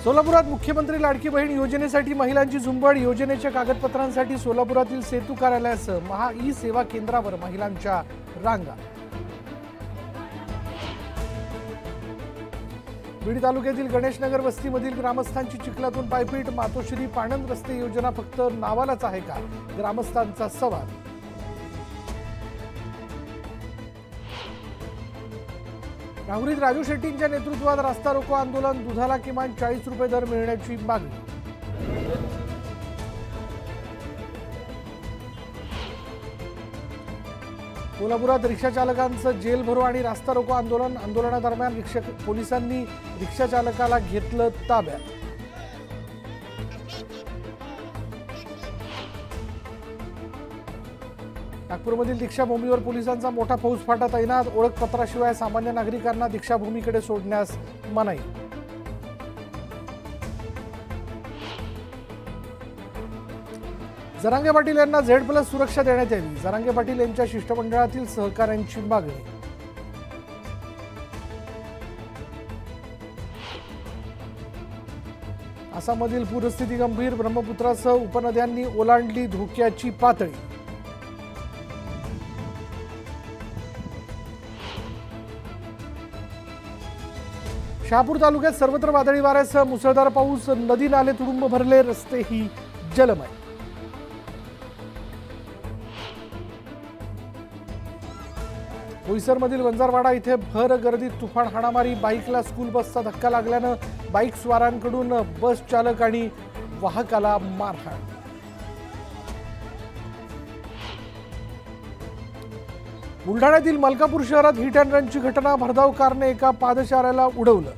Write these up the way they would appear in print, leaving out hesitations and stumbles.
सोलापुरात मुख्यमंत्री लाडकी बहीण योजनेसाठी महिलांची झुंबड। योजनेच्या कागदपत्रांसाठी सोलापुरातील सेतू कार्यालयासह महा ई सेवा केंद्रावर महिलांच्या रांगा। बीड तालुक्यातील गणेशनगर वस्तीमधील ग्रामस्थांची चिखलातून पायपीट। मातोश्री पाणंद रस्ते योजना फक्त नावालाच आहे का, ग्रामस्थांचा सवाल। राहुरीत राजू शेट्टींच्या नेतृत्वात रास्ता रोको आंदोलन। दुधाला किमान 40 रुपये दर मिळण्याची मागणी। कोल्हापुरात रिक्षा चालकांचं जेल भरो आणि रास्ता रोको आंदोलन। आंदोलनादरम्यान पोलिसांनी रिक्षा चालकाला घेतलं ताब्यात। नागपूरमधील दीक्षाभूमीवर पोलिसांचा मोठा फौजफाटा तैनात। ओळखपत्राशिवाय सामान्य नागरिकांना दीक्षाभूमीकडे सोडण्यास मनाई। जरांगे पाटील यांना Z+ सुरक्षा देण्यात यावी, जरांगे पाटील यांच्या शिष्टमंडळातील सहकाऱ्यांची मागणी। आसाममधील पूरस्थिती गंभीर। ब्रह्मपुत्रासह उपनद्यांनी ओलांडली धोक्याची पातळी। शहापूर तालुक्यात सर्वत्र वादळी वाऱ्यासह मुसळधार पाऊस। नदी नाले तुडुंब भरले, रस्तेही जलमय। बोईसरमधील वंजारवाडा इथे भर गर्दीत तुफान हाणामारी। बाईकला स्कूल बसचा धक्का लागल्यानं बाईक स्वारांकडून बस चालक आणि वाहकाला मारहाण। बुलढाण्यातील मलकापूर शहरात हिट अँड रनची घटना। भरधाव कारने एका पादचाऱ्याला उडवलं।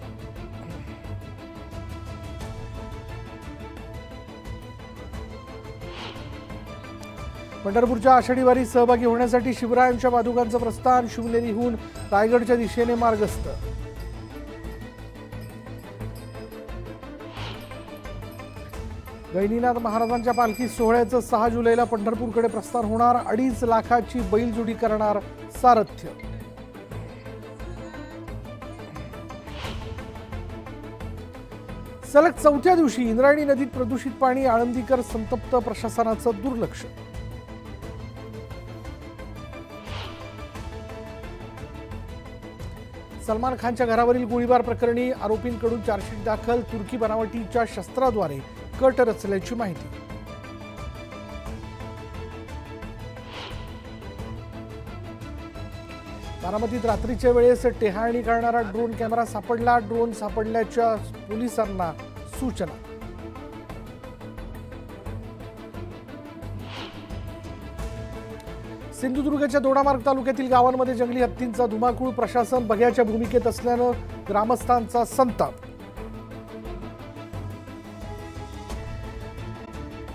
पंढरपूरच्या आषाढी वारीत सहभागी होण्यासाठी शिवरायांच्या पादुकांचं प्रस्थान। शिवनेरीहून रायगडच्या दिशेने मार्गस्थ। गहिनीनाथ महाराजांच्या पालखी सोहळ्याचं 6 जुलैला पंढरपूरकडे प्रस्थान होणार। 2.5 लाखाची बैलजोडी करणार सारथ्य। सलग 4थ्या दिवशी इंद्रायणी नदीत प्रदूषित पाणी। आळंदीकर संतप्त, प्रशासनाचं दुर्लक्ष। सलमान खानच्या घरावरील गोळीबार प्रकरणी आरोपींकडून चार्जशीट दाखल। तुर्की बनावटीच्या शस्त्राद्वारे कट रचल्याची माहिती। बारामतीत रात्रीच्या वेळेस टेहाळणी करणारा ड्रोन कॅमेरा सापडला। ड्रोन सापडल्याच्या पोलिसांना सूचना। सिंधुदुर्गच्या दोडामार्ग तालुक्यातील गावांमध्ये जंगली हत्तींचा धुमाकूळ। प्रशासन बघ्याच्या भूमिकेत असल्यानं ग्रामस्थांचा संताप।